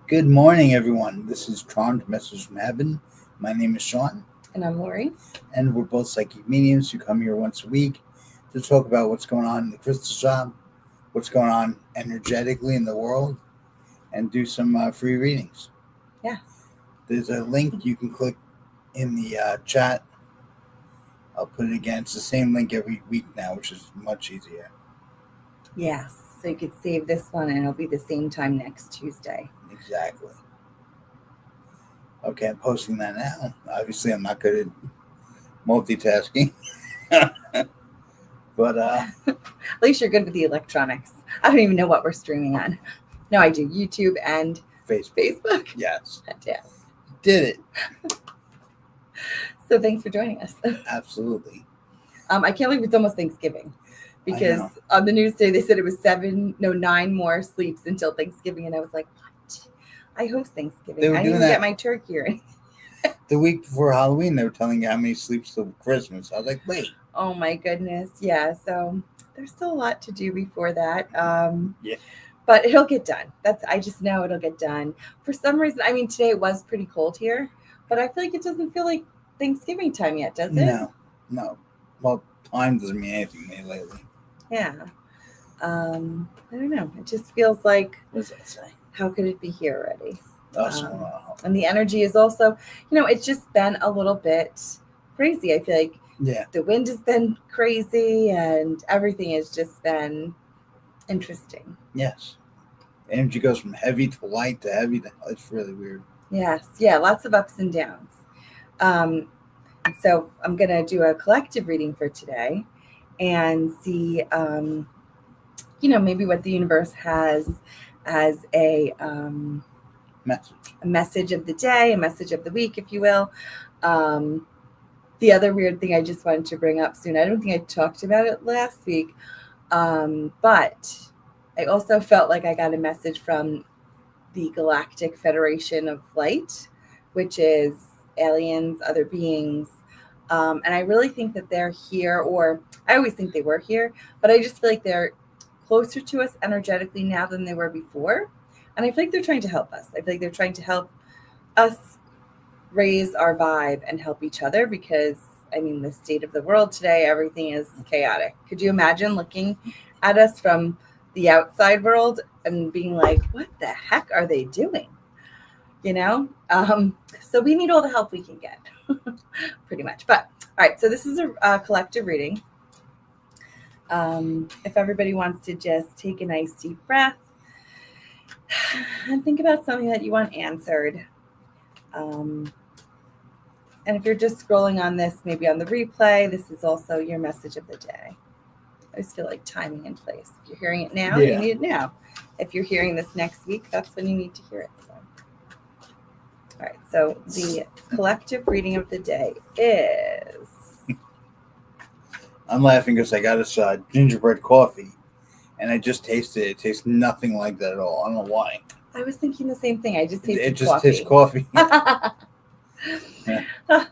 Good morning, everyone. This is Tron Message from Heaven. My name is Shaun, And I'm Lori. and we're both psychic mediums who come here once a week to talk about what's going on in the crystal shop, what's going on energetically in the world, and do some free readings. Yeah. There's a link you can click in the chat. I'll put it again. It's the same link every week now, which is much easier. Yes. So you could save this one and it'll be the same time next Tuesday. Exactly. Okay, I'm posting that now. Obviously, I'm not good at multitasking. But At least you're good with the electronics. I don't even know what we're streaming on. No, I do YouTube and Facebook. Yes. Yeah. Did it. So thanks for joining us. Absolutely. I can't believe it's almost Thanksgiving because on the news today they said it was 9 more sleeps until Thanksgiving, and I was like, what? I host Thanksgiving. I didn't even get my turkey or anything. The week before Halloween, they were telling you how many sleeps till Christmas. I was like, wait. Oh my goodness. Yeah. So there's still a lot to do before that. Yeah. But it'll get done. I just know it'll get done. For some reason, I mean, today it was pretty cold here, but I feel like it doesn't feel like Thanksgiving time yet, does it? No. Well, time doesn't mean anything to me lately. Yeah. I don't know. It just feels like, what does that say? How could it be here already? And the energy is also, it's just been a little bit crazy. I feel like the wind has been crazy and everything has just been interesting. Yes. Energy goes from heavy to light to heavy to, it's really weird. Yes. Yeah. Lots of ups and downs. So I'm going to do a collective reading for today and see, maybe what the universe has as a message of the day, a message of the week, if you will. The other weird thing I just wanted to bring up soon, I don't think I talked about it last week, but I also felt like I got a message from the Galactic Federation of Light, which is aliens, other beings. And I really think that they're here, or I always think they were here, but I just feel like they're closer to us energetically now than they were before. And I feel like they're trying to help us. I feel like they're trying to help us raise our vibe and help each other because, the state of the world today, everything is chaotic. Could you imagine looking at us from the outside world and being like, what the heck are they doing? So we need all the help we can get, pretty much. But all right, so this is a collective reading. If everybody wants to just take a nice deep breath and think about something that you want answered. And if you're just scrolling on this, maybe on the replay, this is also your message of the day. I always feel like timing in place. If you're hearing it now, you need it now. If you're hearing this next week, that's when you need to hear it. So. All right, so the collective reading of the day is... I'm laughing because I got us gingerbread coffee, and I just tasted it. It tastes nothing like that at all. I don't know why. I was thinking the same thing. I just tasted coffee. It just tastes coffee. Yeah.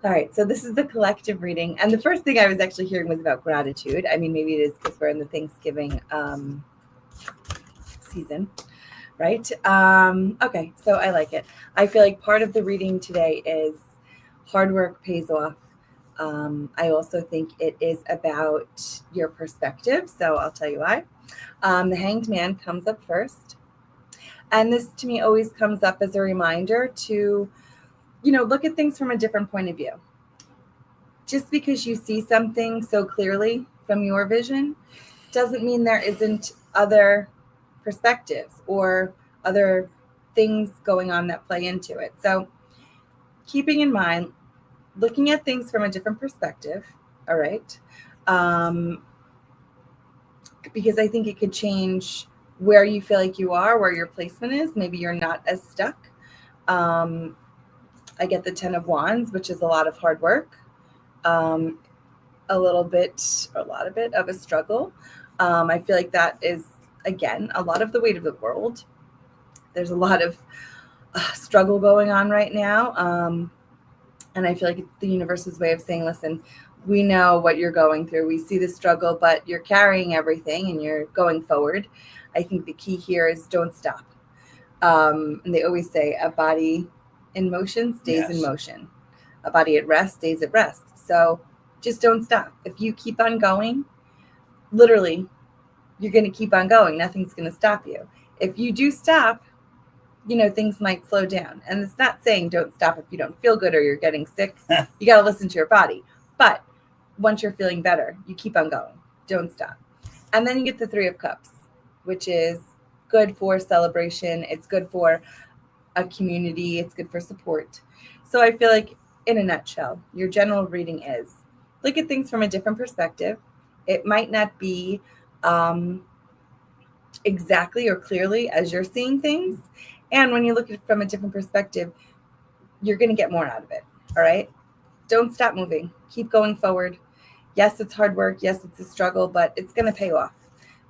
All right, so this is the collective reading. And the first thing I was actually hearing was about gratitude. Maybe it is because we're in the Thanksgiving season, right? Okay, so I like it. I feel like part of the reading today is hard work pays off. I also think it is about your perspective, so I'll tell you why. The Hanged Man comes up first. And this, to me, always comes up as a reminder to, look at things from a different point of view. Just because you see something so clearly from your vision doesn't mean there isn't other perspectives or other things going on that play into it. So keeping in mind, looking at things from a different perspective, all right? Because I think it could change where you feel like you are, where your placement is. Maybe you're not as stuck. I get the 10 of Wands, which is a lot of hard work, a lot of a struggle. I feel like that is, again, a lot of the weight of the world. There's a lot of struggle going on right now. And I feel like it's the universe's way of saying, listen, we know what you're going through. We see the struggle, but you're carrying everything and you're going forward. I think the key here is don't stop. And they always say a body in motion stays in Yes. motion. A body at rest stays at rest. So just don't stop. If you keep on going, literally, you're going to keep on going. Nothing's going to stop you. If you do stop, things might slow down. And it's not saying don't stop if you don't feel good or you're getting sick. You got to listen to your body. But once you're feeling better, you keep on going. Don't stop. And then you get the Three of Cups, which is good for celebration. It's good for a community. It's good for support. So I feel like, in a nutshell, your general reading is look at things from a different perspective. It might not be exactly or clearly as you're seeing things. And when you look at it from a different perspective, you're going to get more out of it. All right. Don't stop moving. Keep going forward. Yes, it's hard work. Yes, it's a struggle, but it's going to pay off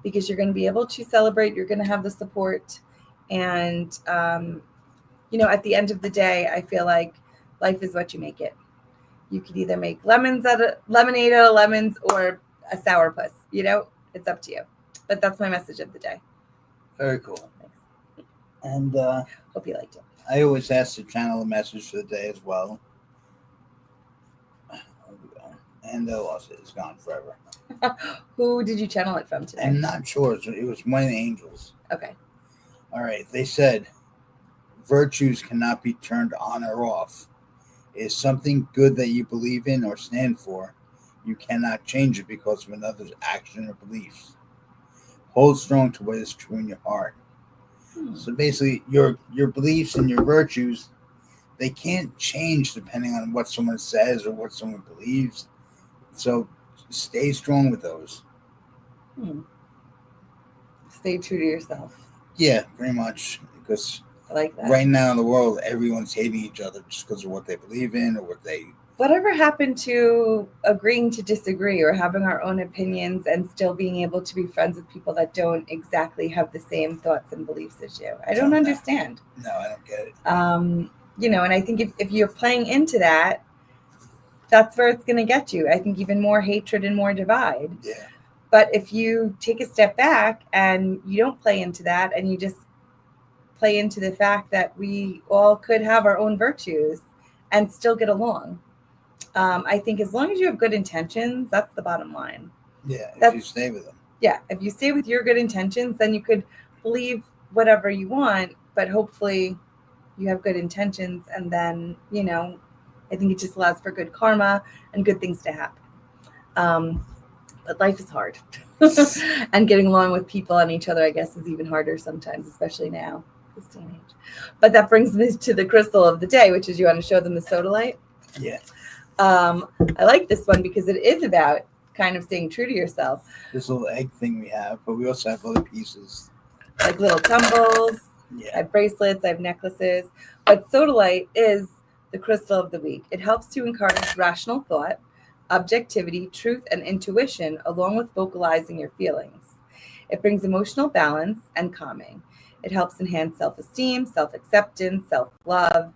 because you're going to be able to celebrate. You're going to have the support. And, at the end of the day, I feel like life is what you make it. You could either make lemonade out of lemons or a sourpuss. It's up to you. But that's my message of the day. Very cool. Thanks. And Hope you liked it. I always ask to channel a message for the day as well. And I lost it. It's gone forever. Who did you channel it from today? I'm not sure. It was one of the angels. Okay. All right. They said virtues cannot be turned on or off. It is something good that you believe in or stand for. You cannot change it because of another's action or beliefs. Hold strong to what is true in your heart. So basically, your beliefs and your virtues, they can't change depending on what someone says or what someone believes. So stay strong with those. Stay true to yourself. Yeah, pretty much. Because I like that. right now in the world, everyone's hating each other just because of what they believe in or what they... Whatever happened to agreeing to disagree or having our own opinions and still being able to be friends with people that don't exactly have the same thoughts and beliefs as you? I don't understand. No, I don't get it. And I think if you're playing into that, that's where it's going to get you. I think even more hatred and more divide. Yeah. But if you take a step back and you don't play into that and you just play into the fact that we all could have our own virtues and still get along. I think as long as you have good intentions, that's the bottom line. Yeah, if you stay with them. Yeah, if you stay with your good intentions, then you could believe whatever you want, but hopefully you have good intentions, and then, I think it just allows for good karma and good things to happen. But life is hard. And getting along with people and each other, I guess, is even harder sometimes, especially now, this day and age. But that brings me to the crystal of the day, which is you want to show them the sodalite? Yeah. I like this one because it is about kind of staying true to yourself. This little egg thing we have, but we also have other pieces. Like little tumbles. Yeah. I have bracelets, I have necklaces. But sodalite is the crystal of the week. It helps to encourage rational thought, objectivity, truth, and intuition, along with vocalizing your feelings. It brings emotional balance and calming. It helps enhance self-esteem, self-acceptance, self-love.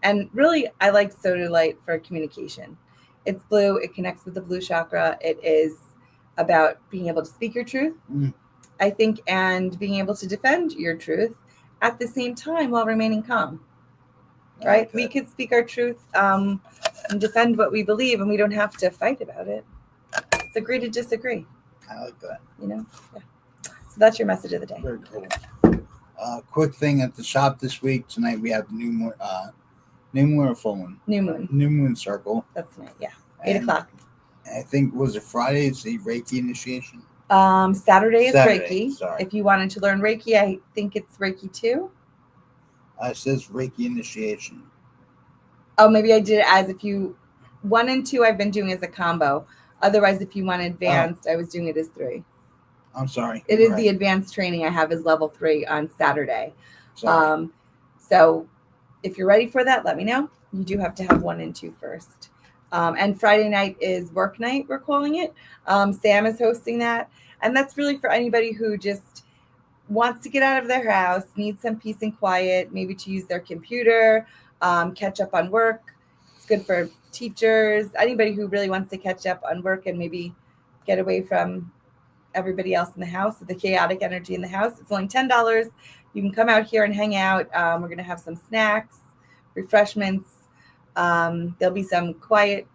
And really, I like sodalite for communication. It's blue. It connects with the blue chakra. It is about being able to speak your truth, I think, and being able to defend your truth at the same time while remaining calm. Right? We could speak our truth and defend what we believe, and we don't have to fight about it. It's agree to disagree. I like that. Yeah. So that's your message of the day. Very cool. Quick thing at the shop this week. Tonight we have the new moon or full moon? New moon. New moon circle. That's right. Yeah. 8 o'clock. I think, was it Friday? It's the Reiki initiation. Saturday is Reiki. Sorry. If you wanted to learn Reiki, I think it's Reiki 2. It says Reiki initiation. Oh, maybe I did it as if you 1 and 2 I've been doing as a combo. Otherwise, if you want advanced, I was doing it as 3. I'm sorry. It is the advanced training I have as level 3 on Saturday. Sorry. So if you're ready for that, let me know. You do have to have 1 and 2 first. And Friday night is work night, we're calling it. Sam is hosting that. And that's really for anybody who just wants to get out of their house, needs some peace and quiet, maybe to use their computer, catch up on work. It's good for teachers, anybody who really wants to catch up on work and maybe get away from everybody else in the house, the chaotic energy in the house. It's only $10. you can come out here and hang out. We're going to have some snacks, refreshments. There'll be some quiet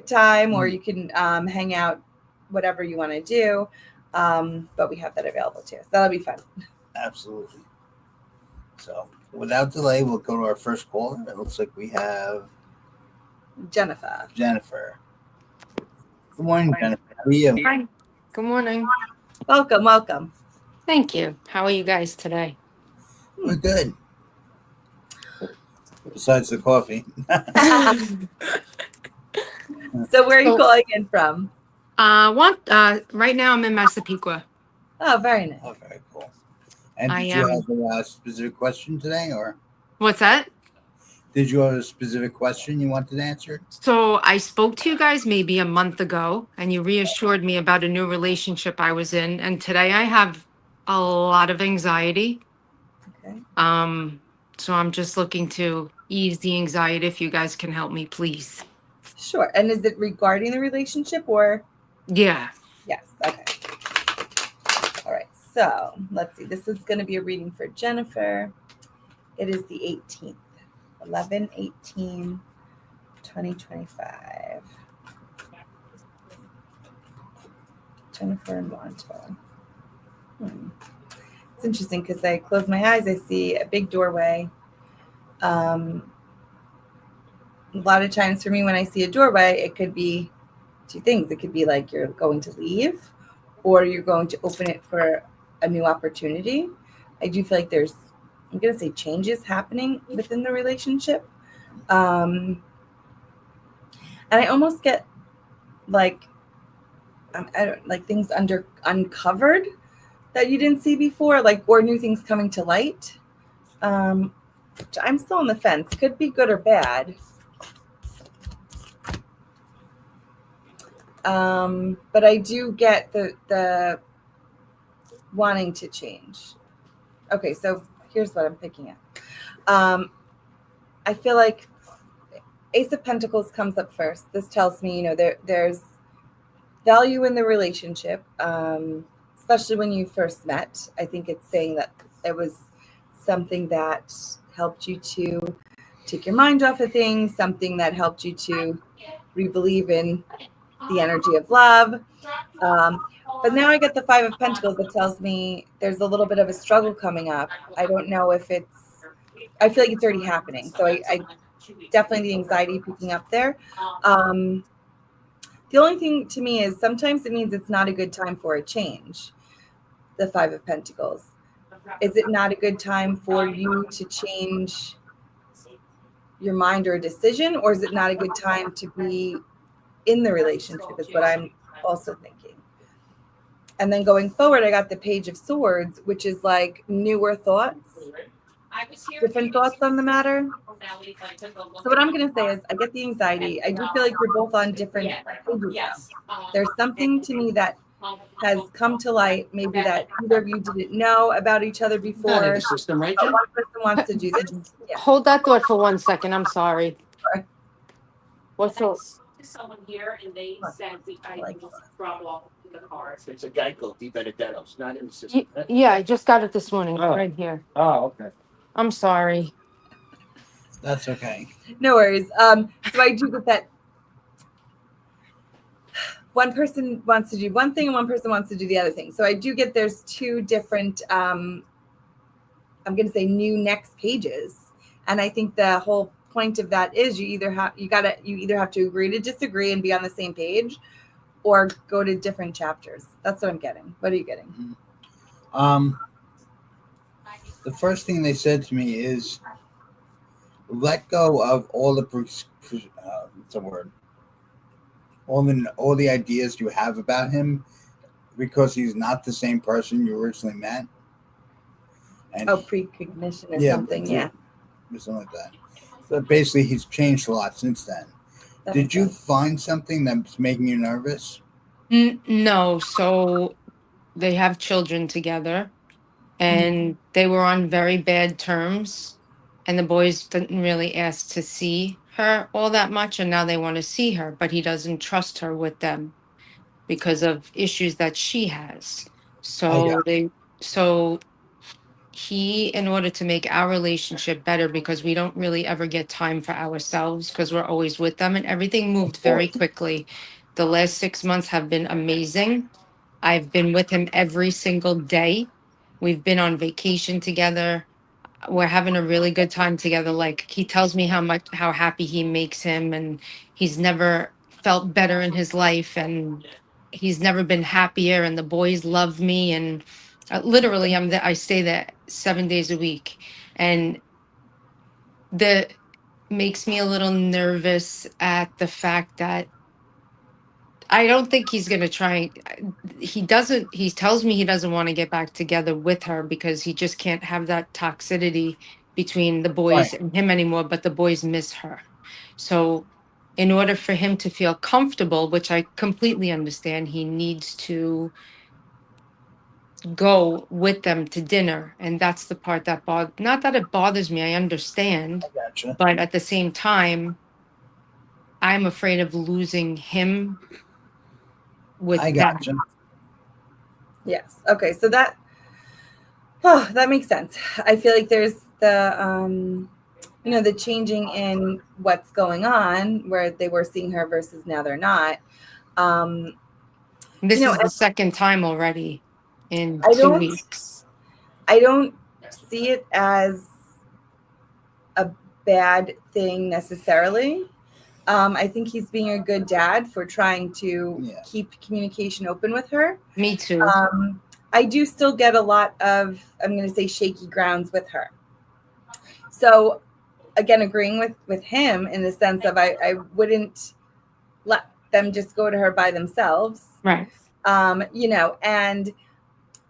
time, or you can hang out, whatever you want to do. But we have that available too. So that'll be fun. Absolutely. So without delay, we'll go to our first caller. It looks like we have Jennifer. Good morning, Jennifer. How are you? Hi. Good morning. Welcome. Thank you. How are you guys today? We're good. Besides the coffee. So where are you calling in from? Right now I'm in Massapequa. Oh, very nice. Oh, very cool. And I did you am. have a specific question today, or What's that? did you have a specific question you wanted answered? So I spoke to you guys maybe a month ago and you reassured me about a new relationship I was in. And today I have a lot of anxiety. Okay. So I'm just looking to ease the anxiety if you guys can help me, please. Sure. And is it regarding the relationship or? Yeah. Yes. Okay. All right. So let's see. This is going to be a reading for Jennifer. It is the 18th, 11/18/2025. Jennifer and Monto. It's interesting because I close my eyes, I see a big doorway. A lot of times for me, when I see a doorway, it could be two things. It could be like you're going to leave, or you're going to open it for a new opportunity. I do feel like there's, I'm going to say, changes happening within the relationship. And I almost get like, I don't like things uncovered that you didn't see before, like, or new things coming to light. I'm still on the fence. Could be good or bad. But I do get the wanting to change. Okay, so here's what I'm picking up. I feel like Ace of Pentacles comes up first. This tells me, there's value in the relationship, especially when you first met. I think it's saying that it was something that helped you to take your mind off of things, something that helped you to re-believe in the energy of love. But now I get the Five of Pentacles that tells me there's a little bit of a struggle coming up. I don't know if I feel like it's already happening. So I definitely the anxiety picking up there. The only thing to me is sometimes it means it's not a good time for a change. The Five of Pentacles. Is it not a good time for you to change your mind or a decision, or is it not a good time to be in the relationship is what I'm also thinking. And then going forward, I got the Page of Swords, which is like newer thoughts, different thoughts on the matter. So what I'm going to say is I get the anxiety. I do feel like we're both on different pages. There's something to me that has come to light, maybe that either of you didn't know about each other before. System, right, But one person wants to do this. Yeah. Hold that thought for 1 second. I'm sorry. Sure. What's the someone here and they said I like was dropped off in the car. It's a Geico, Di Benedetto's, not in the Y- system. Yeah, I just got it this morning. Oh. Right here. Oh, okay. I'm sorry. That's okay. No worries. So I do get that one person wants to do one thing and one person wants to do the other thing. So I do get there's two different, I'm going to say new next pages. And I think the whole point of that is you either have to agree to disagree and be on the same page, or go to different chapters. That's what I'm getting. What are you getting? The first thing they said to me is let go of all the all the ideas you have about him, because he's not the same person you originally met. And Precognition or something. Yeah. Something like that. So basically, he's changed a lot since then. Did you find something that's making you nervous? No. So they have children together and they were on very bad terms. And the boys didn't really ask to see her all that much. And now they want to see her, but he doesn't trust her with them because of issues that she has. So he, in order to make our relationship better, because we don't really ever get time for ourselves because we're always with them, and everything moved very quickly. The last 6 months have been amazing. I've been with him every single day. We've been on vacation together. We're having a really good time together. Like, he tells me how happy he makes him, and he's never felt better in his life, and he's never been happier, and the boys love me, and literally I stay there 7 days a week. And the makes me a little nervous at the fact that I don't think he's going to try. He doesn't, he tells me he doesn't want to get back together with her because he just can't have that toxicity between the boys Right. and him anymore, but the boys miss her. So, in order for him to feel comfortable, which I completely understand, he needs to go with them to dinner. And that's the part that not that it bothers me, I understand, Gotcha. but at the same time, I'm afraid of losing him with I that. gotcha. Yes. Okay. So that, oh, that makes sense. I feel like there's the changing in what's going on where they were seeing her versus now they're not. This is the And second time already in I 2 weeks. I don't see it as a bad thing necessarily. I think he's being a good dad for trying to keep communication open with her. Me too. I do still get a lot of, I'm going to say, shaky grounds with her. So, again, agreeing with him in the sense of I wouldn't let them just go to her by themselves. Right. And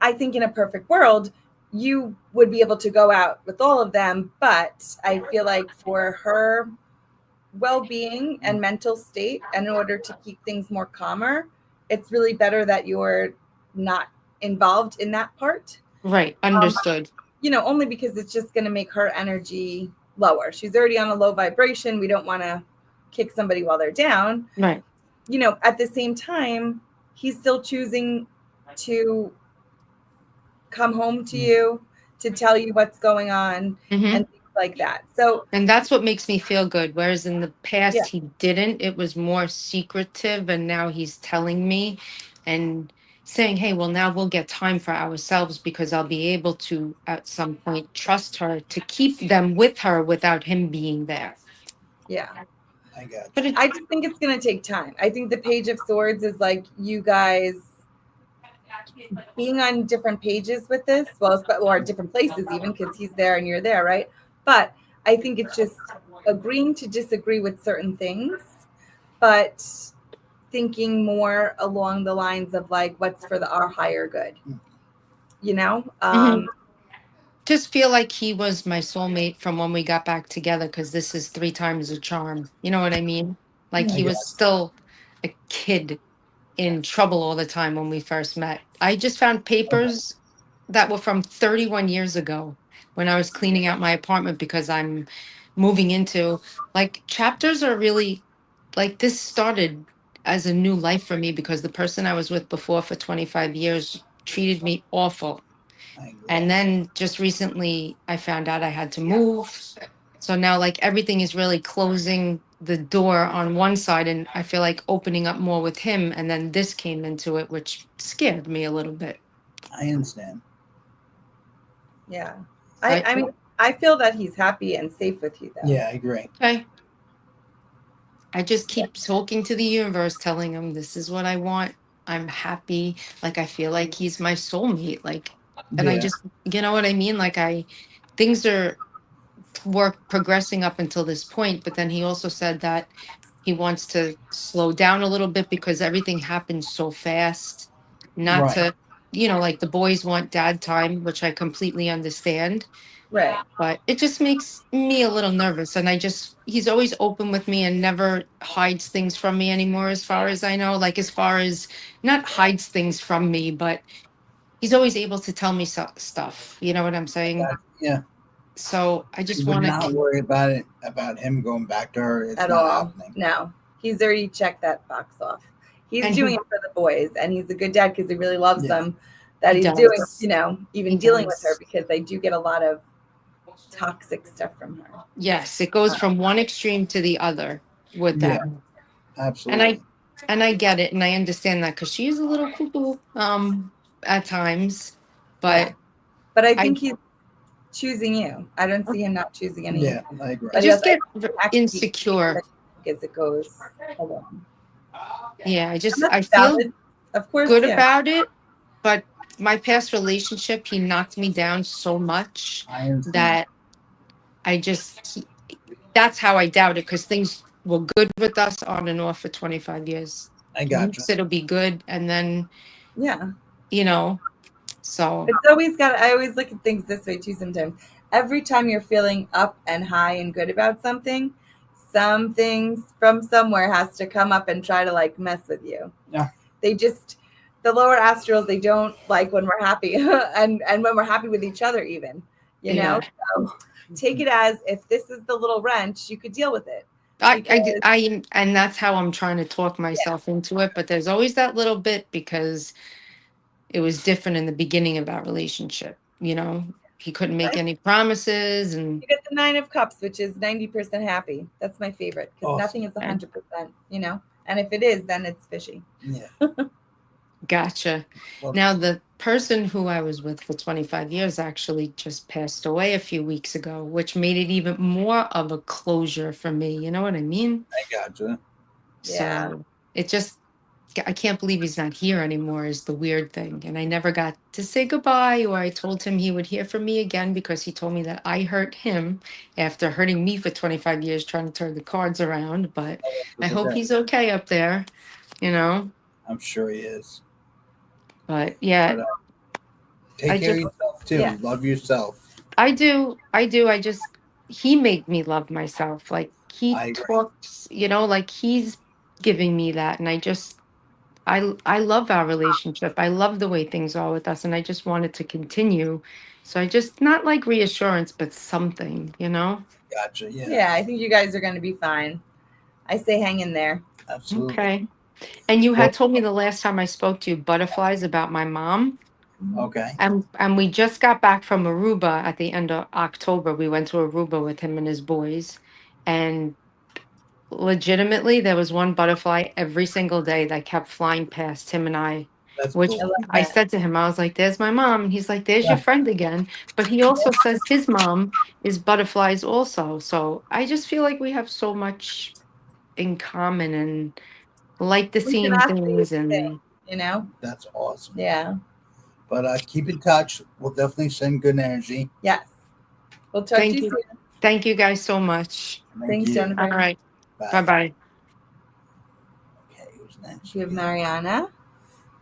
I think in a perfect world, you would be able to go out with all of them. But I feel like for her well-being and mental state, and in order to keep things more calmer, it's really better that you're not involved in that part. Right. Understood. Only because it's just going to make her energy lower. She's already on a low vibration. We don't want to kick somebody while they're down. Right. At the same time, he's still choosing to come home to you, to tell you what's going on, and things like that. So, and that's what makes me feel good. Whereas in the past, he didn't. It was more secretive, and now he's telling me and saying, hey, well, now we'll get time for ourselves because I'll be able to, at some point, trust her to keep them with her without him being there. Yeah. I got you. But I just think it's going to take time. I think the Page of Swords is like you guys being on different pages with this, or different places even, because he's there and you're there, right? But I think it's just agreeing to disagree with certain things, but thinking more along the lines of like what's for our higher good, Just feel like he was my soulmate from when we got back together, because this is 3 times a charm. You know what I mean? Like, he was still a kid in trouble all the time when we first met. I just found papers that were from 31 years ago when I was cleaning out my apartment because I'm moving into, like, chapters are really, like, this started as a new life for me because the person I was with before for 25 years treated me awful. And then just recently I found out I had to move. So now, like, everything is really closing the door on one side, and I feel like opening up more with him. And then this came into it, which scared me a little bit. I understand. Yeah. I mean, I feel that he's happy and safe with you, though. Yeah, I agree. Okay. I just keep talking to the universe, telling him this is what I want. I'm happy. Like, I feel like he's my soulmate. Like, and I just, you know what I mean? Like, things were progressing up until this point, but then he also said that he wants to slow down a little bit because everything happens so fast. Not to, like, the boys want dad time, which I completely understand. Right. But it just makes me a little nervous. And he's always open with me and never hides things from me anymore, as far as I know. Like, as far as not hides things from me, but he's always able to tell me stuff. You know what I'm saying? Yeah. So I just You would want not worry about it, about him going back to her. It's at not all. happening. No, he's already checked that box off. He's doing it for the boys, and he's a good dad because he really loves them. that He he's doing, does. you know, even He dealing with her, does. because I do get a lot of toxic stuff from her. Yes, it goes from one extreme to the other with Yeah, that. And absolutely. I get it and I understand that because she is a little cuckoo at times. Yeah. But But I I think he's choosing you. I don't see him not choosing any. Yeah, I agree. I But just else, get actually insecure. as it goes along. Yeah, And that's I feel valid. Of course, good yeah. about it, but my past relationship, he knocked me down so much I understand. that that's how I doubt it, because things were good with us on and off for 25 years. I got you. It'll be good. And then, Yeah. you know, so It's always I always look at things this way too sometimes. Every time you're feeling up and high and good about something, some things from somewhere has to come up and try to like mess with you. Yeah. They just, the lower astrals, they don't like when we're happy and when we're happy with each other even, you know? yeah. So take it as, if this is the little wrench, you could deal with it. And that's how I'm trying to talk myself into it. But there's always that little bit, because it was different in the beginning of our relationship. You know, he couldn't make any promises, and You get the 9 of Cups, which is 90% happy. That's my favorite, because Awesome. nothing is 100%, you know? And if it is, then it's fishy. Yeah. gotcha. Well, Now, the person who I was with for 25 years actually just passed away a few weeks ago, which made it even more of a closure for me. You know what I mean? I got you. Yeah. So it just, I can't believe he's not here anymore is the weird thing. And I never got to say goodbye, or I told him he would hear from me again, because he told me that I hurt him after hurting me for 25 years trying to turn the cards around. But I hope he's okay up there, you know? I'm sure he is. But yeah, But, take I care of just, yourself too. Yeah. Love yourself. I do. He made me love myself. Like he I agree. talks, you know, like he's giving me that. And I love our relationship. I love the way things are with us. And I just want it to continue. So I just, not like reassurance, but something, you know? Gotcha. Yeah. Yeah, I think you guys are going to be fine. I say hang in there. Absolutely. Okay. And you Well- had told me the last time I spoke to you, butterflies, about my mom. Okay. And we just got back from Aruba at the end of October. We went to Aruba with him and his boys. And legitimately, there was one butterfly every single day that kept flying past him and I, That's which I cool. love I that. said to him, I was like, there's my mom. And he's like, there's your Yeah. friend again. But he also says his mom is butterflies also. So I just feel like we have so much in common and like the same Synchronicity is things. the thing, And you know? That's awesome. Yeah. But keep in touch. We'll definitely send good energy. Yes. We'll talk thank to you you. soon. Thank you guys so much. Thanks, you. Jennifer. All right. Bye. Bye-bye. Okay, who's next? We have Mariana.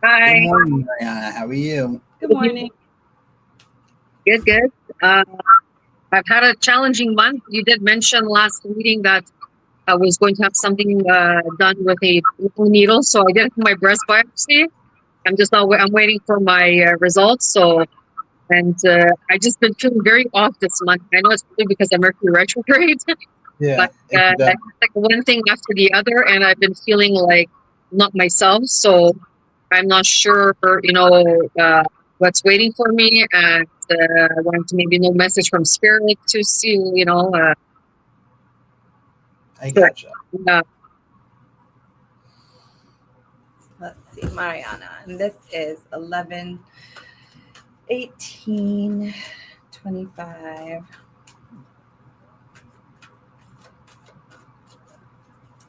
Good Hi, morning, Mariana. How are you? Good morning. good, good. Uh, I've had a challenging month. You did mention last meeting that I was going to have something done with a needle, so I did my breast biopsy. I'm just now I'm waiting for my results. So, and I just been feeling very off this month. I know it's probably because I'm Mercury retrograde, Yeah. but it's like one thing after the other, and I've been feeling like not myself. So I'm not sure, what's waiting for me, and I want to maybe know message from spirit to see, I gotcha. uh, Let's see, Mariana. And this is 11, 18, 25.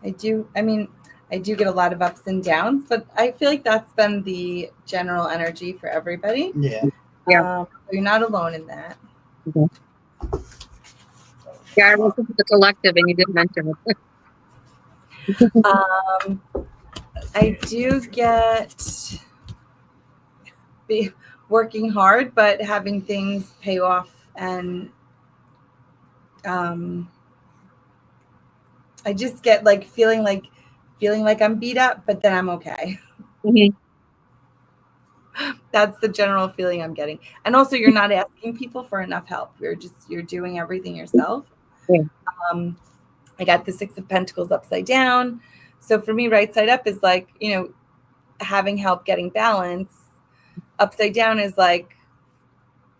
I do get a lot of ups and downs, but I feel like that's been the general energy for everybody. Yeah. Yeah. So you're not alone in that. yeah, I was with the collective, and you did mention it. I do get be working hard, but having things pay off, and I just get like feeling like I'm beat up, but then I'm okay. Mhm. That's the general feeling I'm getting. And also, you're not asking people for enough help. You're doing everything yourself. Yeah. I got the 6 of Pentacles upside down. So for me, right side up is like, having help getting balance. upside down is like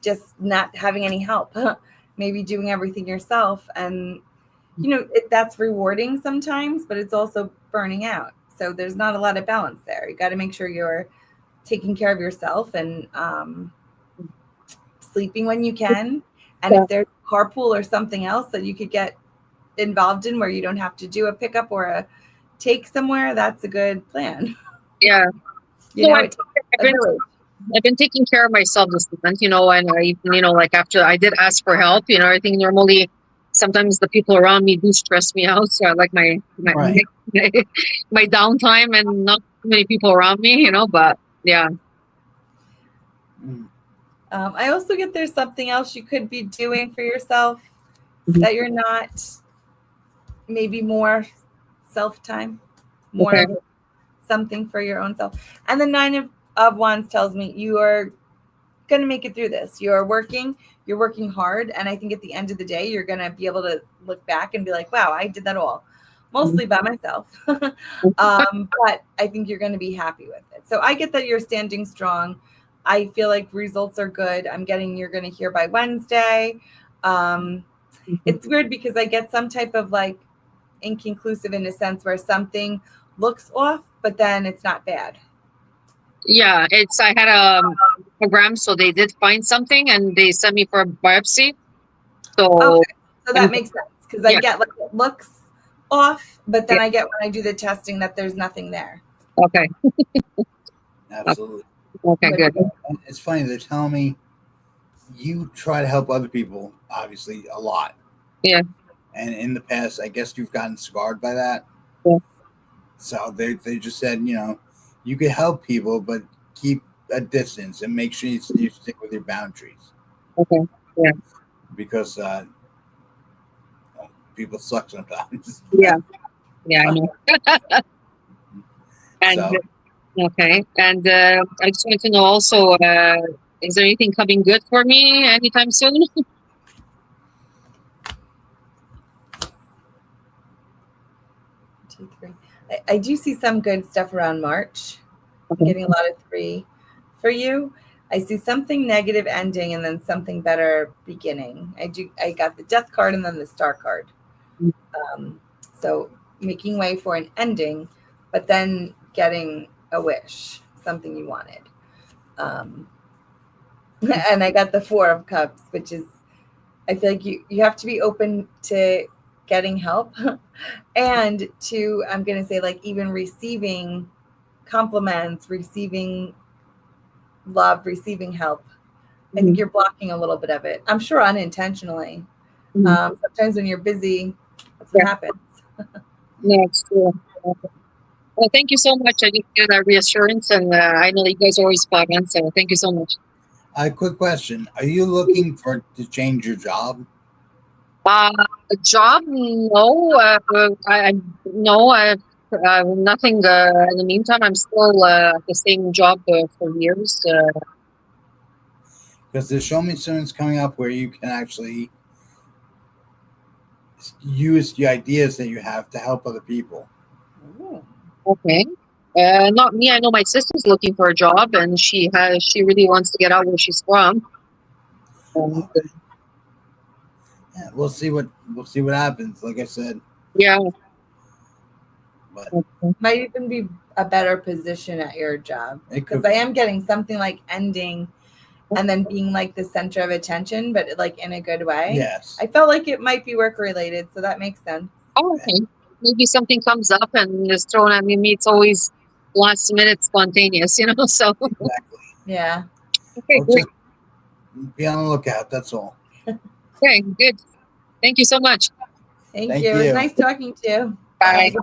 just not having any help, maybe doing everything yourself. And, that's rewarding sometimes, but it's also burning out. So there's not a lot of balance there. You got to make sure you're taking care of yourself and sleeping when you can. And if there's carpool or something else that you could get involved in where you don't have to do a pickup or a take somewhere, that's a good plan. Yeah. It takes a village. I've been taking care of myself this month, and I, like after I did ask for help, I think normally sometimes the people around me do stress me out. So I like my Right. my downtime and not too many people around me, but yeah. Mm. I also get there's something else you could be doing for yourself Mhm. that you're not, maybe more self-time, more Okay. of something for your own self. And the Nine of Wands tells me you are going to make it through this. You're working hard. And I think at the end of the day, you're going to be able to look back and be like, wow, I did that all mostly by myself. But I think you're going to be happy with it. So I get that you're standing strong. I feel like results are good. I'm getting, you're going to hear by Wednesday. It's weird because I get some type of like inconclusive in a sense where something looks off, but then it's not bad. Yeah, I had a program, so they did find something and they sent me for a biopsy. So Okay, so that makes sense because I get like it looks off, but then I get when I do the testing that there's nothing there. Okay. Absolutely. Okay, good. And it's funny, they're telling me you try to help other people, obviously, a lot. Yeah. And in the past, I guess you've gotten scarred by that. Yeah. So they just said, you can help people, but keep a distance and make sure you stick with your boundaries. Okay. Yeah. Because people suck sometimes. Yeah. Yeah, I know. And So okay. And I just wanted to know also, is there anything coming good for me anytime soon? 2, 3. I do see some good stuff around March. I'm Okay. getting a lot of 3 for you. I see something negative ending and then something better beginning. I got the Death card and then the Star card. So making way for an ending, but then getting a wish, something you wanted. And I got the 4 of Cups, which is, I feel like you have to be open to getting help and to, I'm going to say, like, even receiving compliments, receiving love, receiving help. I think you're blocking a little bit of it. I'm sure unintentionally. Sometimes when you're busy, that's what happens. No, it's true. Well, thank you so much. I just get that reassurance, and I know you guys are always spot on. So thank you so much. A quick question: are you looking to change your job? A job? No. No. Nothing. In the meantime, I'm still at the same job for years. Because there's Show Me Soon's coming up where you can actually use the ideas that you have to help other people. Okay. Not me. I know my sister's looking for a job, and she really wants to get out where she's from. Yeah, we'll see what happens. Like I said, Yeah. but Might even be a better position at your job because I am getting something like ending and then being like the center of attention, but like in a good way. Yes. I felt like it might be work related, so that makes sense. Oh, okay. Maybe something comes up and is thrown at me. It's always last minute spontaneous, So Exactly. Yeah. Okay, Well, great. just be on the lookout. That's all. Okay, good. Thank you so much. Thank you. It was nice talking to you. Bye.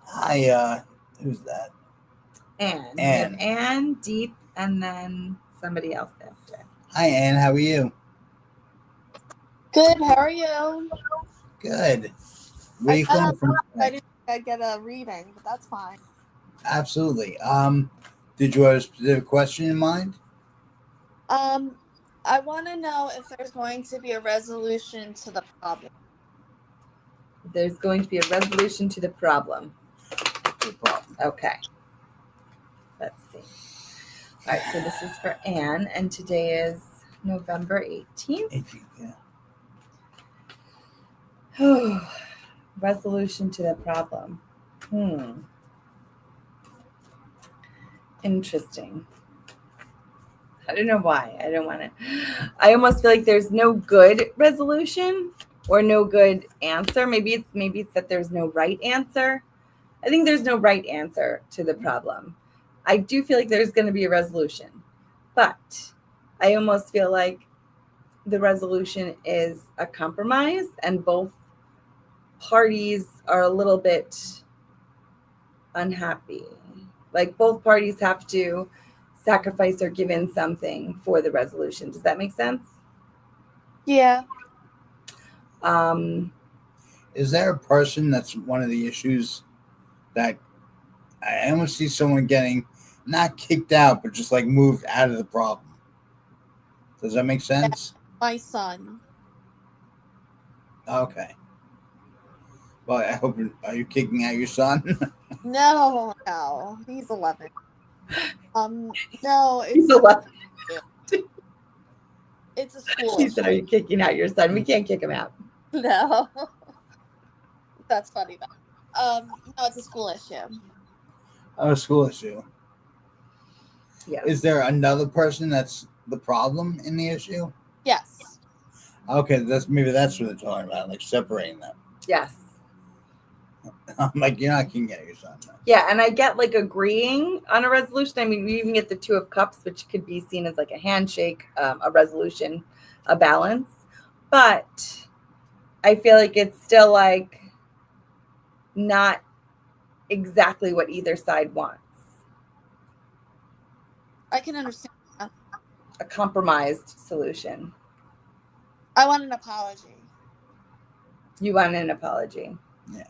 Hi, who's that? Anne. Anne. Anne, Deep, and then somebody else after. Hi, Anne. How are you? Good. How are you? Good. Where are you calling from? I didn't think I'd get a reading, but that's fine. Absolutely. Did you have a specific question in mind? I want to know if there's going to be a resolution to the problem. There's going to be a resolution to the problem. No problem. Okay. right, so this is for Anne, and today is November 18th. Yeah. Resolution to the problem. Interesting. I don't know why. I don't want to. I almost feel like there's no good resolution or no good answer. Maybe it's that there's no right answer. I think there's no right answer to the problem. I do feel like there's going to be a resolution, but I almost feel like the resolution is a compromise and both parties are a little bit unhappy. Like both parties have to sacrifice or give in something for the resolution. Does that make sense? Yeah. Is there a person that's one of the issues that I almost see someone getting not kicked out, but just like moved out of the problem? Does that make sense? My son. Okay. Well, I hope. Are you kicking out your son? No, he's 11. No, He's it's 11. it's a school He issue. said, "Are you kicking out your son? We can't kick him out." No, that's funny though. No, it's a school issue. Oh, a school issue. Yeah. Is there another person that's the problem in the issue? Yes. Okay, that's what they're talking about, like separating them. Yes. I'm like, you're not kicking out your son. Yeah, and I get like agreeing on a resolution. I mean, we even get the Two of Cups, which could be seen as like a handshake, a resolution, a balance. But I feel like it's still like not exactly what either side wants. I can understand that. A compromised solution. I want an apology. You want an apology. Yeah.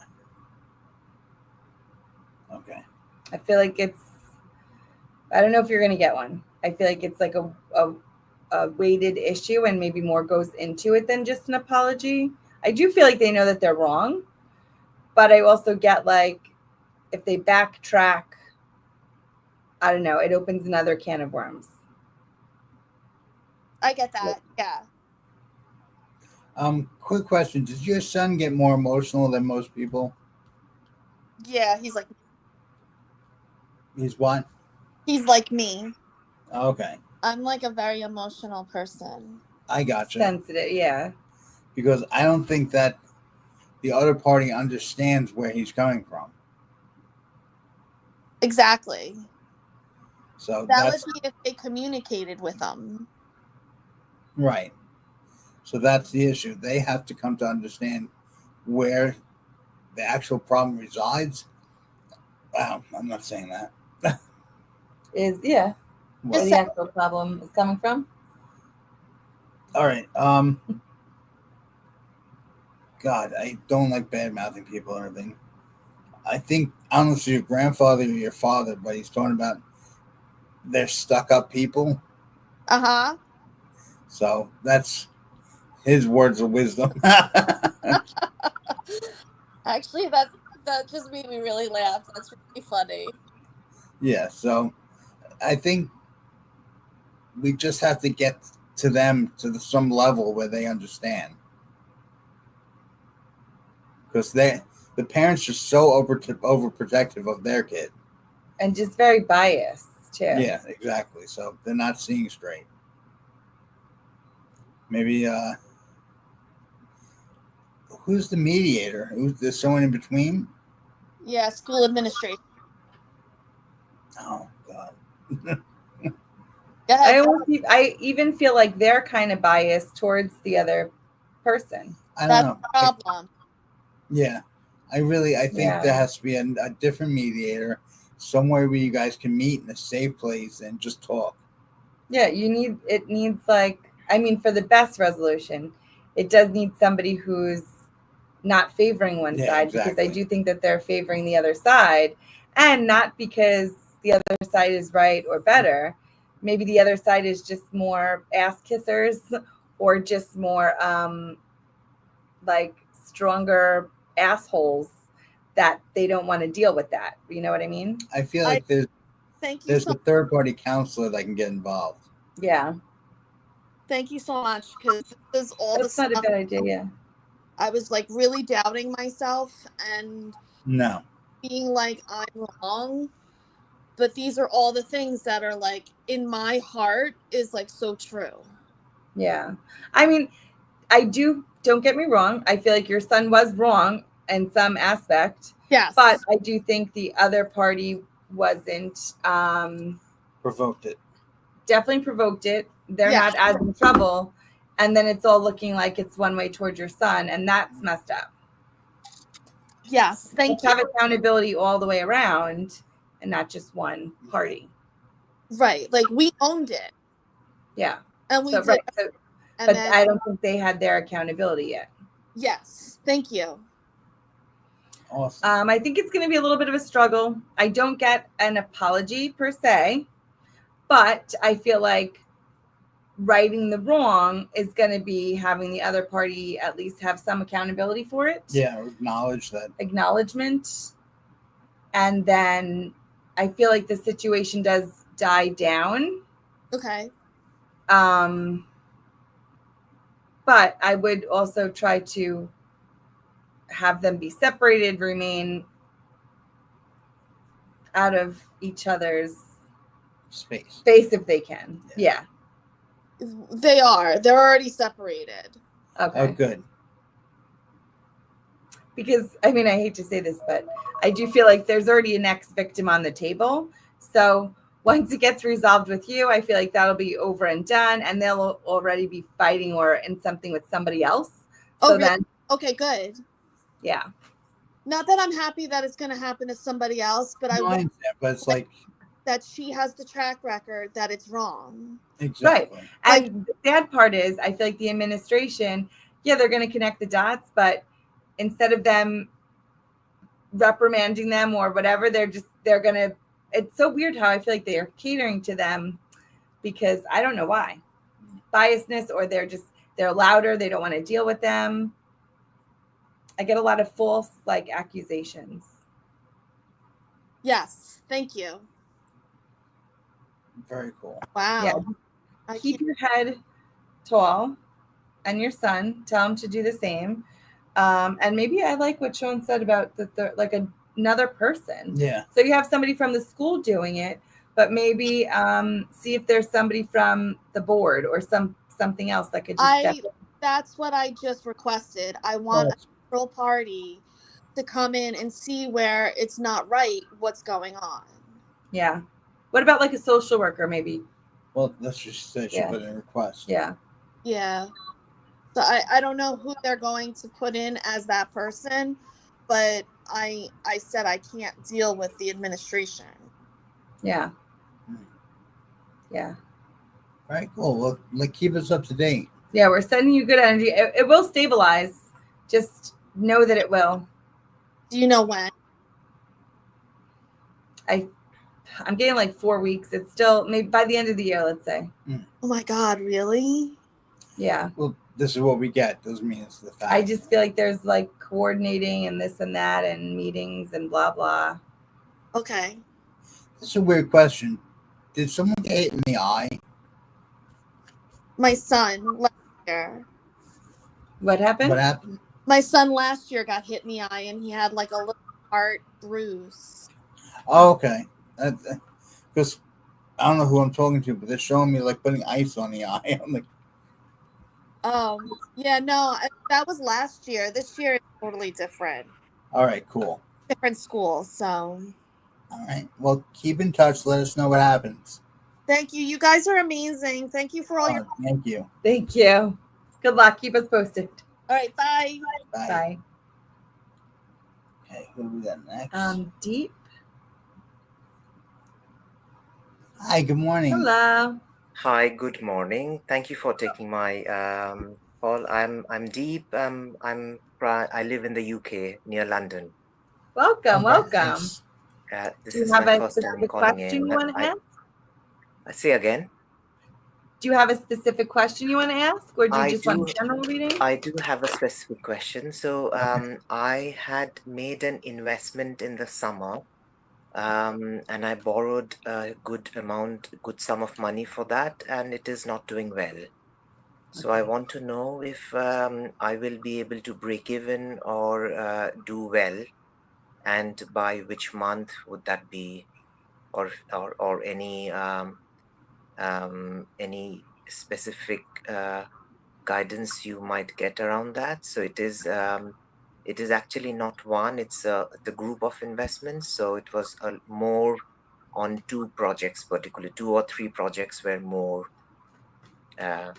Okay. I feel like I don't know if you're going to get one. I feel like it's like a weighted issue and maybe more goes into it than just an apology. I do feel like they know that they're wrong, but I also get like if they backtrack, I don't know, it opens another can of worms. I get that. Yeah. Quick question. Does your son get more emotional than most people? Yeah, he's like What? He's like me. Okay. I'm like a very emotional person. I gotcha. Sensitive, yeah. Because I don't think that the other party understands where he's coming from. Exactly. So that would be if they communicated with them. Right. So that's the issue. They have to come to understand where the actual problem resides. Wow, I'm not saying that. Where the actual problem is coming from. All right. God, I don't like bad mouthing people or anything. I don't know if it's your grandfather or your father, but he's talking about they're stuck up people. Uh-huh. So that's his words of wisdom. Actually, that just made me really laugh. That's really funny. Yeah, so I think we just have to get to them to some level where they understand. Because the parents are so overprotective of their kid. And just very biased, too. Yeah, exactly. So they're not seeing straight. Maybe, who's the mediator? There's someone in between? Yeah, school administration. Oh, God. I even feel like they're kind of biased towards the other person. That's the problem. Yeah. I think there has to be a different mediator, somewhere where you guys can meet in a safe place and just talk. Yeah, it needs for the best resolution, it does need somebody who's not favoring one side, exactly. Because I do think that they're favoring the other side, and not because the other side is right or better. Maybe the other side is just more ass kissers or just more stronger assholes that they don't want to deal with that. You know what I mean? I feel like Thank you There's so a third party counselor that can get involved. Yeah, thank you so much, because this is all the that's not a stuff bad idea. Yeah. I was like really doubting myself and No. being like I'm wrong. But these are all the things that are like in my heart is like so true. Yeah. I mean, don't get me wrong. I feel like your son was wrong in some aspect, Yes. but I do think the other party wasn't, Provoked it. definitely provoked it. They're Yeah. not as in trouble. And then it's all looking like it's one way towards your son. And that's messed up. Yes. Thank Let's you. have accountability all the way around and not just one party. Right. Like we owned it. Yeah. And we So, did. right. So, And but then I don't think they had their accountability yet. yes. Thank you. Awesome. I think it's going to be a little bit of a struggle. I don't get an apology per se, but I feel like righting the wrong is going to be having the other party at least have some accountability for it. Yeah, acknowledge that. Acknowledgement. And then I feel like the situation does die down. Okay. But I would also try to have them be separated, remain out of each other's Space. if they can. Yeah. They are. They're already separated. Okay. Oh, good. Because I mean, I hate to say this, but I do feel like there's already an ex victim on the table. So once it gets resolved with you, I feel like that'll be over and done, and they'll already be fighting or in something with somebody else. So really? then, Okay, good. Yeah. Not that I'm happy that it's going to happen to somebody else, but I want but it's like that she has the track record that it's wrong. exactly. Right. And the sad part is, I feel like the administration, yeah, they're going to connect the dots, but instead of them reprimanding them or whatever, they're going to, it's so weird how I feel like they are catering to them because I don't know why. Biasness, or they're louder. They don't want to deal with them. I get a lot of false accusations. Yes. Thank you. Very cool. Wow. Yeah. Keep your head tall, and your son, tell him to do the same. And maybe I like what Shaun said about another person. Yeah. So you have somebody from the school doing it, but maybe see if there's somebody from the board or something else that could just step in. That's what I just requested. I want a neutral party to come in and see where it's not right, what's going on. Yeah. What about a social worker maybe? Well, that's what she said. She put in a request. Yeah. Yeah. So I don't know who they're going to put in as that person, but I said I can't deal with the administration. Yeah. Yeah. Very cool. Well, keep us up to date. Yeah, we're sending you good energy. It will stabilize. Just know that it will. Do you know when? I'm getting 4 weeks. It's still maybe by the end of the year, let's say. Oh my God, really? Yeah. Well, this is what we get. Doesn't mean it's the fact. I just feel like there's coordinating and this and that and meetings and blah, blah. Okay. This is a weird question. Did someone get hit in the eye? My son last year. What happened? What happened? My son last year got hit in the eye and he had a little heart bruise. Oh, okay. Because I don't know who I'm talking to, but they're showing me putting ice on the eye. I'm like, oh, yeah, no, that was last year. This year is totally different. All right, cool. Different school, so. All right. Well, keep in touch. Let us know what happens. Thank you. You guys are amazing. Thank you for all your. Thank you. Thank you. Good luck. Keep us posted. All right. Bye. Bye. Bye. Okay, who do we got next? Deep. Hi, good morning. Hello. Hi, good morning. Thank you for taking my call. I'm Deep. I live in the UK near London. Welcome, welcome. This Do you is have my a first time specific calling question in. you want to ask? I say again. Do you have a specific question you want to ask, or do you just want a general reading? I do have a specific question. So I had made an investment in the summer, and I borrowed a good sum of money for that, and it is not doing well. So I want to know if I will be able to break even or do well, and by which month would that be, or any specific guidance you might get around that. So it is actually not one; it's the group of investments. So it was more on two projects, particularly two or three projects were more. Uh,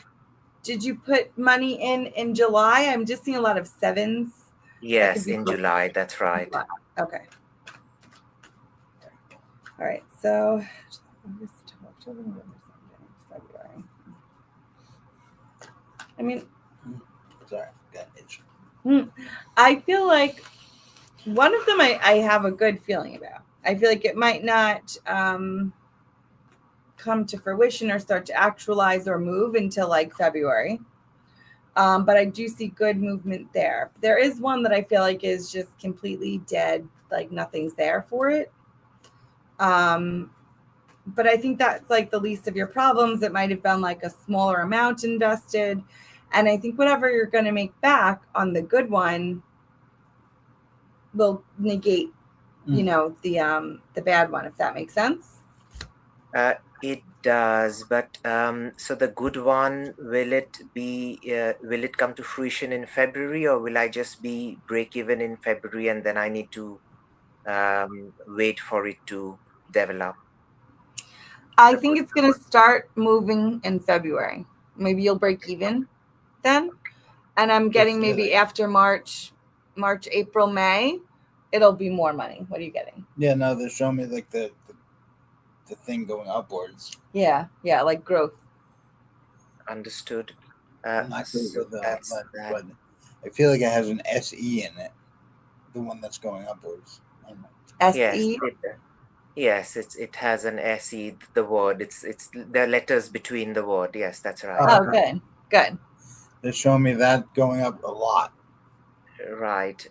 Did you put money in July? I'm just seeing a lot of sevens. That could yes, be in for July. That's right. July. Okay. All right. So August, October, November, February. I mean, Sorry, got itch. I feel like one of them I have a good feeling about. I feel like it might not come to fruition or start to actualize or move until like February. But I do see good movement there. There is one that I feel like is just completely dead, like nothing's there for it. But I think that's like the least of your problems. It might have been like a smaller amount invested. And I think whatever you're going to make back on the good one will negate, the bad one, if that makes sense. It does, but so the good one, will it come to fruition in February, or will I just be break even in February and then I need to wait for it to develop? I The think good. it's going to start moving in February. Maybe you'll break even then. And I'm getting maybe after March, April, May, it'll be more money. What are you getting? Yeah, no, they're showing me like the thing going upwards. Yeah, like growth. Understood. I'm not good So with that, that's that. but I feel like it has an SE in it, the one that's going upwards. I don't know. SE? Yes, it has an SE, the word. It's the letters between the word. Yes, that's right. Oh, good. They're showing me that going up a lot. Right.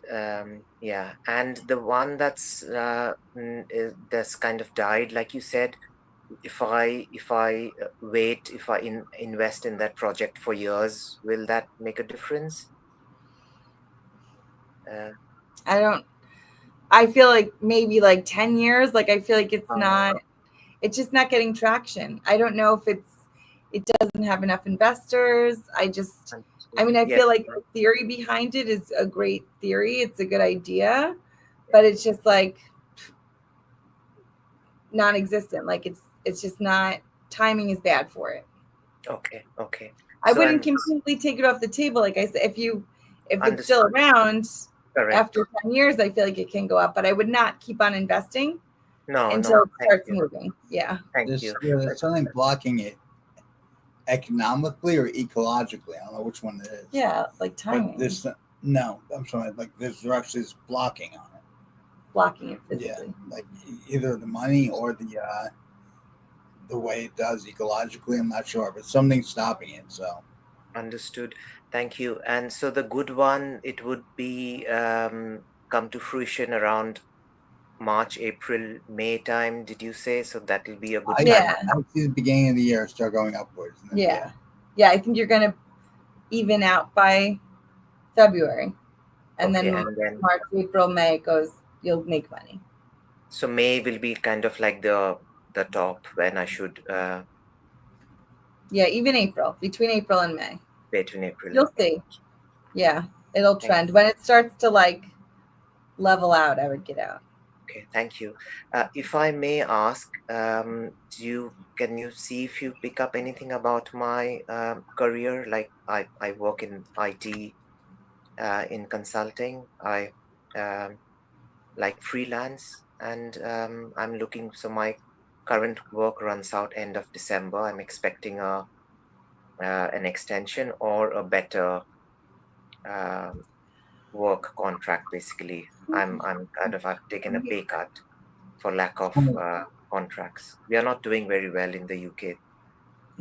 Yeah. And the one that's that's kind of died, like you said, if I wait, if I invest in that project for years, will that make a difference? I feel like maybe like 10 years. Like I feel like it's just not getting traction. I don't know if it doesn't have enough investors. I feel like the theory behind it is a great theory. It's a good idea, but it's just like non-existent. Like it's just not, timing is bad for it. Okay. I wouldn't completely take it off the table. Like I said, if it's still around after 10 years, I feel like it can go up, but I would not keep on investing until it starts moving. Yeah. Thank you. There's something blocking it economically or ecologically. I don't know which one it is. Yeah, like timing. No, I'm sorry. Like there's actually this blocking on it. Blocking it physically. Yeah, like either the money or the way it does ecologically. I'm not sure, but something's stopping it. So understood. Thank you. And so the good one, it would be come to fruition around March, April, May time. Did you say? So that will be a good time. I see the beginning of the year start going upwards. Yeah. I think you're going to even out by February, and then March, April, May you'll make money. So May will be kind of like the top when I should. Yeah, even April, between April and May. Between April. You'll see. Yeah, it'll trend. When it starts to like level out, I would get out. Okay, thank you. If I may ask, can you see if you pick up anything about my career? Like I work in IT, in consulting. I like freelance, and I'm looking. So my current work runs out end of December. I'm expecting an extension or a better work contract. Basically, I've taken a pay cut for lack of contracts. We are not doing very well in the UK,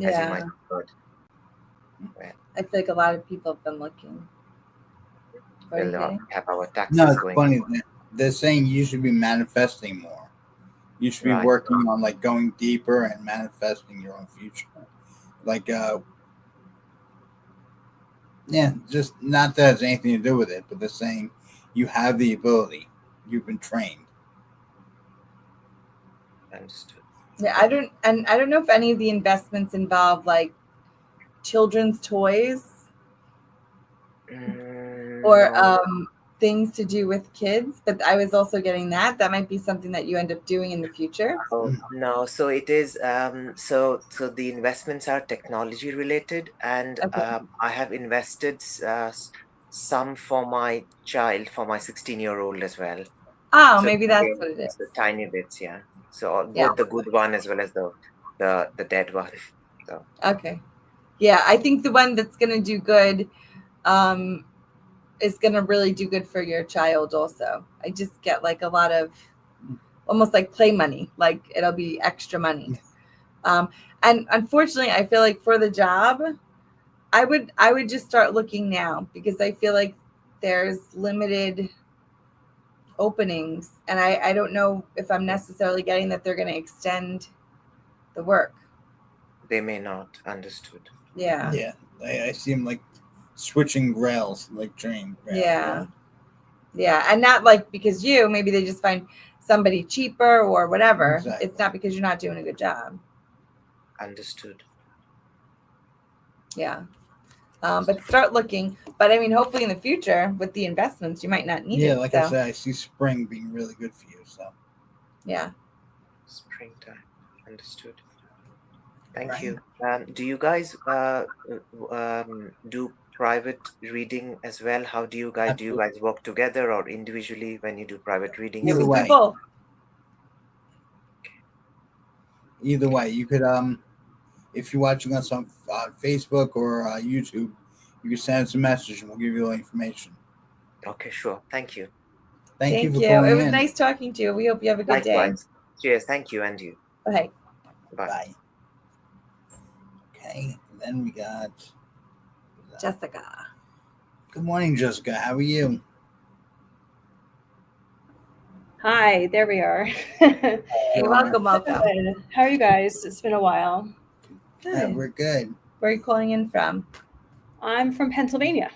as you might have heard. Well, I feel like a lot of people have been looking. We'll have our taxes no, it's going. funny. They're saying you should be manifesting more. You should be Right. working on like going deeper and manifesting your own future. Like, yeah, just not that it has anything to do with it, but they're saying you have the ability. You've been trained. Understood. Yeah, I don't know if any of the investments involve like children's toys or No. things to do with kids, but I was also getting that. That might be something that you end up doing in the future. Oh, no. So it is. So the investments are technology related, and Okay. I have invested some for my child, for my 16-year-old as well. Oh, So maybe that's again, what it is. so tiny bits, yeah. So Yeah. both the good one as well as the dead one. So Okay. Yeah, I think the one that's going to do good is going to really do good for your child also. I just get like a lot of almost like play money, like it'll be extra money. And unfortunately, I feel like for the job, I would just start looking now because I feel like there's limited openings, and I don't know if I'm necessarily getting that they're going to extend the work. they may not. Understood. Yeah. Yeah, I see them like switching rails, like train rails. Yeah. Yeah. And not like because maybe they just find somebody cheaper or whatever. Exactly. It's not because you're not doing a good job. Understood. Yeah. But start looking. But I mean, hopefully in the future with the investments, you might not need it. Yeah, like I so. said, I see spring being really good for you. So Yeah. Springtime. Understood. Thank Right. you. Do you guys do private reading as well? How do you guys work together or individually when you do private readings? Either We way. do both. Either way, you could if you're watching us on Facebook or YouTube, you can send us a message and we'll give you all the information. Okay, sure. Thank you. Thank you for It calling was in. nice talking to you. We hope you have a good day. Likewise. Cheers. Thank you, and you. Okay. Bye. Bye. Okay, then we got Jessica. Good morning, Jessica. How are you? Hi, there we are. Hey, welcome. Good. How are you guys? It's been a while. Good. We're good. Where are you calling in from? I'm from Pennsylvania.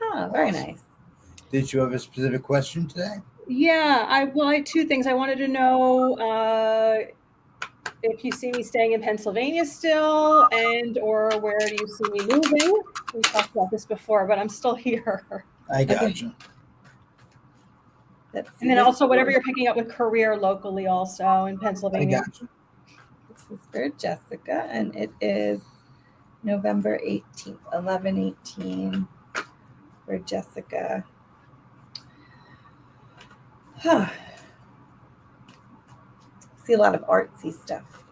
Oh, very Awesome. nice. Did you have a specific question today? Yeah, I had two things. I wanted to know if you see me staying in Pennsylvania still, and or where do you see me moving? We talked about this before, but I'm still here. I got you. Let's see. And then also whatever you're picking up with career locally also in I Pennsylvania. got you. This is for Jessica, and it is November 18th, 11/18 for Jessica. See a lot of artsy stuff.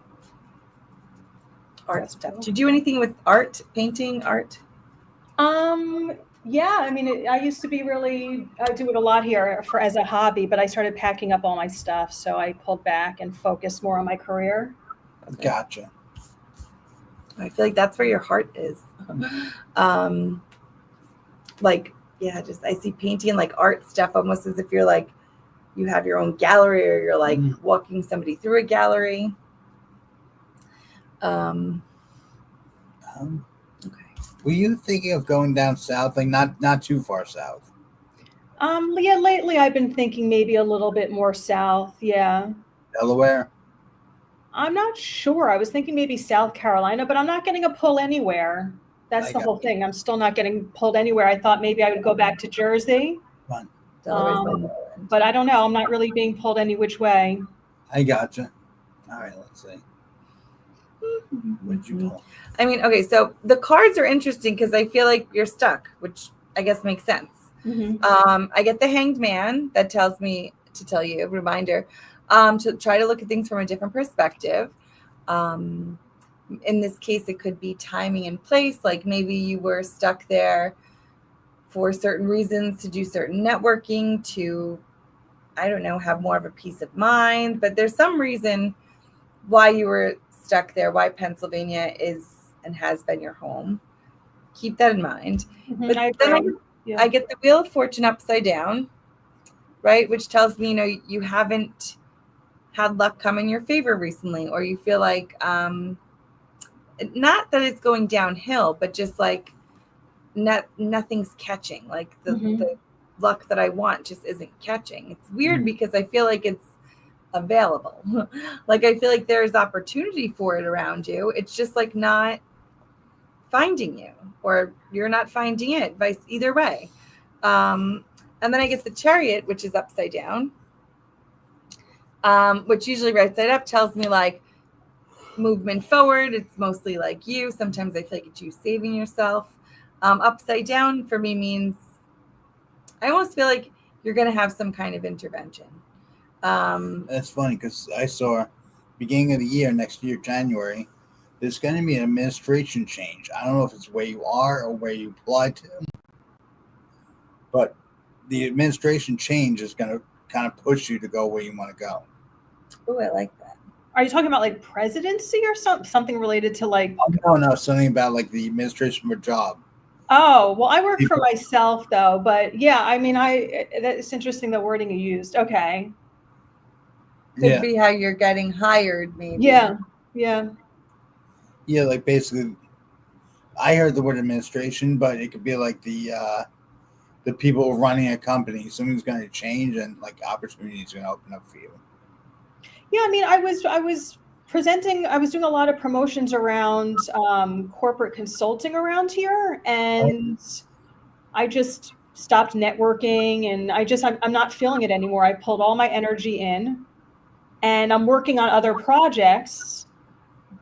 Art That's stuff. cool. Do you do anything with art, painting, art? Yeah, I mean, I used to be I do it a lot here as a hobby, but I started packing up all my stuff. So I pulled back and focused more on my career. Gotcha. I feel like that's where your heart is. Just I see painting like art stuff almost as if you're like, you have your own gallery or you're like walking somebody through a gallery. Okay. Were you thinking of going down south, like not too far south? Yeah, lately I've been thinking maybe a little bit more south. Yeah. Delaware? I'm not sure. I was thinking maybe South Carolina, but I'm not getting a pull anywhere. That's the whole thing. I'm still not getting pulled anywhere. I thought maybe I would go back to Jersey. Fun. But I don't know. I'm not really being pulled any which way. I gotcha. All right, let's see. What'd you pull? I mean, okay, so the cards are interesting because I feel like you're stuck, which I guess makes sense. Mm-hmm. I get the Hanged Man that tells me to tell you, reminder, to try to look at things from a different perspective. In this case, it could be timing and place. Like maybe you were stuck there for certain reasons to do certain networking, to, I don't know, have more of a peace of mind. But there's some reason why you were stuck there, why Pennsylvania is and has been your home. Keep that in mind. Mm-hmm. But then I get the Wheel of Fortune upside down, right? Which tells me, you haven't had luck come in your favor recently, or you feel like not that it's going downhill, but just like nothing's catching. Like the luck that I want just isn't catching. It's weird because I feel like it's available. Like I feel like there's opportunity for it around you. It's just like not finding you, or you're not finding it, vice either way. And then I get the Chariot, which is upside down, which usually right side up tells me like movement forward. It's mostly like you. Sometimes I feel like it's you saving yourself. Upside down for me means I almost feel like you're going to have some kind of intervention. That's funny because I saw beginning of the year, next year, January, there's going to be an administration change. I don't know if it's where you are or where you apply to, but the administration change is going to kind of push you to go where you want to go. Oh, I like that. Are you talking about like presidency or something related to like? Oh, no, something about like the administration of a job. Oh, well, I work for myself though, but yeah, I mean, that's interesting, the wording you used. Okay. Could be how you're getting hired, maybe. Yeah. Yeah, like basically, I heard the word administration, but it could be like the people running a company. Something's going to change, and like opportunities are going to open up for you. Yeah, I mean, I was presenting. I was doing a lot of promotions around corporate consulting around here, and I just stopped networking, and I'm not feeling it anymore. I pulled all my energy in, and I'm working on other projects.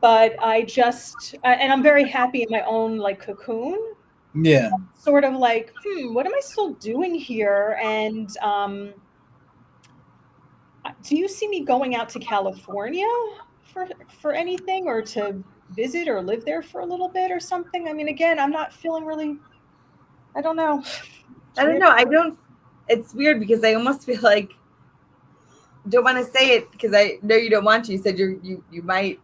But and I'm very happy in my own like cocoon. Yeah. Sort of like, what am I still doing here? And do you see me going out to California for anything, or to visit or live there for a little bit or something? I mean, again, I'm not feeling really, I don't know. It's weird because I almost feel like, don't want to say it because I know you don't want to. You said you might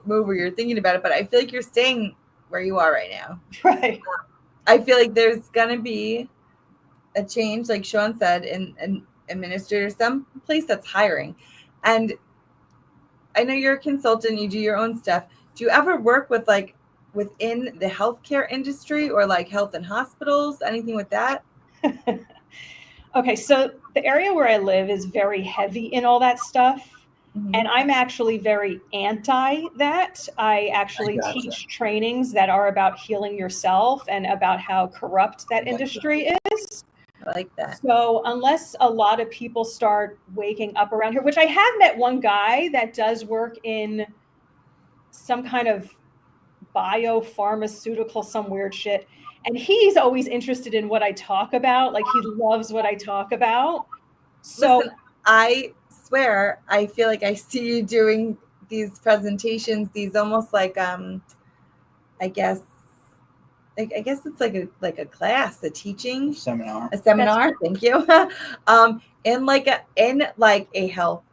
move or you're thinking about it, but I feel like you're staying where you are right now. Right. I feel like there's going to be a change, like Shaun said, in an administrator, some place that's hiring. And I know you're a consultant, you do your own stuff. Do you ever work with like within the healthcare industry or like health and hospitals, anything with that? Okay, so the area where I live is very heavy in all that stuff. And I'm actually very anti that. I actually teach trainings that are about healing yourself and about how corrupt that industry is. I like that. So unless a lot of people start waking up around here, which I have met one guy that does work in some kind of biopharmaceutical, some weird shit. And he's always interested in what I talk about. Like he loves what I talk about. So listen, I swear, I feel like I see you doing these presentations, these almost like I guess it's like a class, a teaching seminar. Thank you. in a health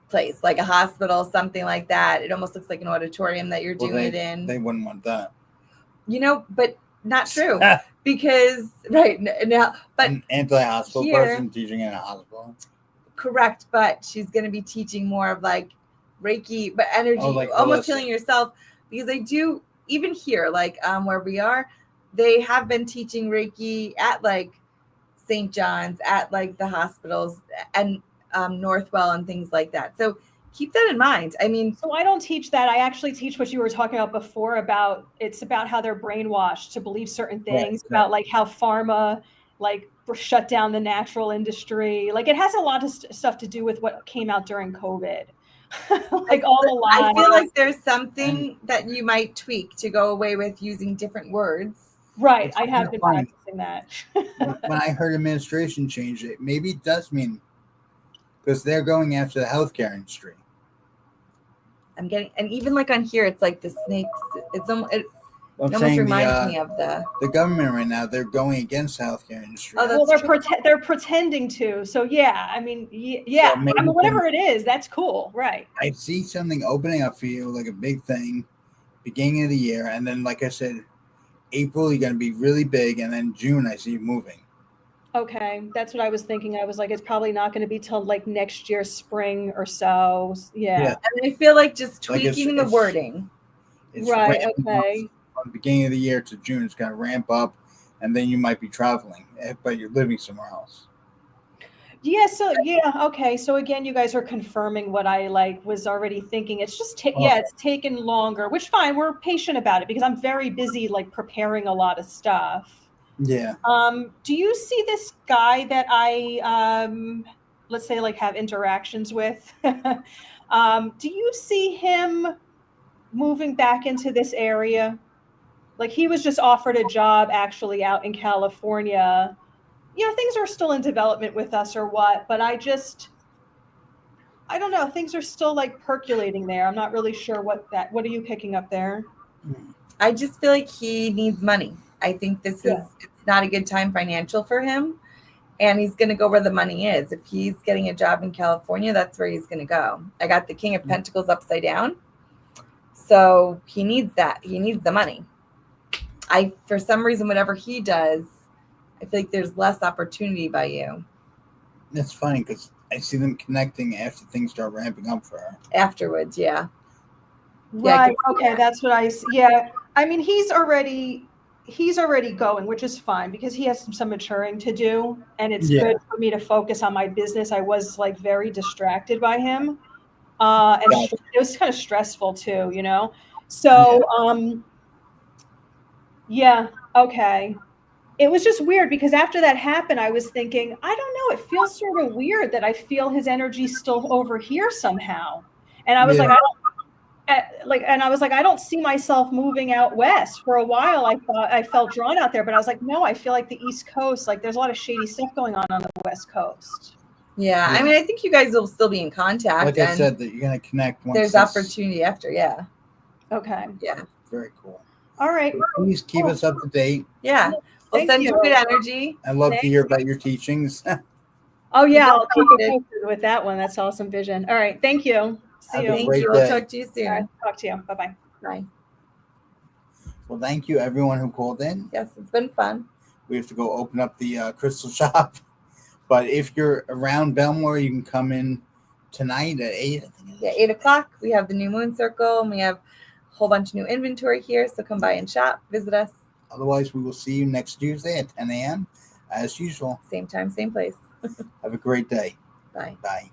place, like a hospital, something like that. It almost looks like an auditorium that you're doing it in. They wouldn't want that. But not true. Because now, but an anti-hospital person teaching in a hospital. Correct, but she's going to be teaching more of like Reiki, but energy, like almost healing yourself. Because I do, even here, like where we are, they have been teaching Reiki at like St. John's, at like the hospitals and Northwell and things like that. So keep that in mind. I mean, so I don't teach that. I actually teach what you were talking about before it's about how they're brainwashed to believe certain things, about like how pharma like shut down the natural industry. Like it has a lot of stuff to do with what came out during COVID. Like all the lies. I feel like there's something that you might tweak to go away with using different words. Right. I have been practicing that. When I heard administration change, it maybe it does mean because they're going after the healthcare industry. And even like on here, it's like the snakes. It almost reminds me of the government right now. They're going against the healthcare industry. Oh, well, they're pretending to. So yeah, I mean, yeah. So I mean, whatever it is, that's cool, right? I see something opening up for you, like a big thing, beginning of the year, and then, like I said, April you're going to be really big, and then June I see you moving. Okay, that's what I was thinking. I was like, it's probably not going to be till like next year, spring or so. Yeah. Yeah. And I feel like just Like tweaking the wording. It's Right. ramping up Okay. from the beginning of the year to June. It's going to ramp up, and then you might be traveling, but you're living somewhere else. Yeah. So yeah. Okay. So again, you guys are confirming what I like was already thinking. It's just Oh. it's taken longer, which fine. We're patient about it because I'm very busy, like preparing a lot of stuff. Yeah. Do you see this guy that I let's say like have interactions with? Do you see him moving back into this area? Like he was just offered a job actually out in California. Things are still in development with us or what, but I don't know. Things are still like percolating there. I'm not really sure what are you picking up there? I just feel like he needs money. I think it's not a good time financial for him. And he's going to go where the money is. If he's getting a job in California, that's where he's going to go. I got the King of Pentacles upside down. So he needs that. He needs the money. For some reason, whatever he does, I feel like there's less opportunity by you. That's funny because I see them connecting after things start ramping up for her. Afterwards, yeah. Right. Okay. That's what yeah. I mean, he's already going, which is fine because he has some maturing to do. And it's good for me to focus on my business. I was like very distracted by him. And it was kind of stressful too, So, yeah. Okay. It was just weird because after that happened, I was thinking, I don't know, it feels sort of weird that I feel his energy still over here somehow. And I was like, I don't see myself moving out west. For a while, I thought I felt drawn out there, but I was like, no, I feel like the East Coast, like there's a lot of shady stuff going on the West Coast. Yeah. I mean, I think you guys will still be in contact. Like I said, that you're going to connect once there's opportunity after. Yeah. Okay. Yeah. Very cool. All right. So please keep us up to date. Yeah. We'll send you good energy. I love to hear about your teachings. Oh, yeah. I'll keep you posted with that one. That's awesome vision. All right. Thank you. See you. Thank you. We'll talk to you soon. Right, talk to you. Bye-bye. Bye. Well, thank you, everyone who called in. Yes, it's been fun. We have to go open up the crystal shop. But if you're around Belmore, you can come in tonight at 8. I think yeah, 8 o'clock. We have the new moon circle, and we have a whole bunch of new inventory here. So come by and shop, visit us. Otherwise, we will see you next Tuesday at 10 a.m. as usual. Same time, same place. Have a great day. Bye. Bye.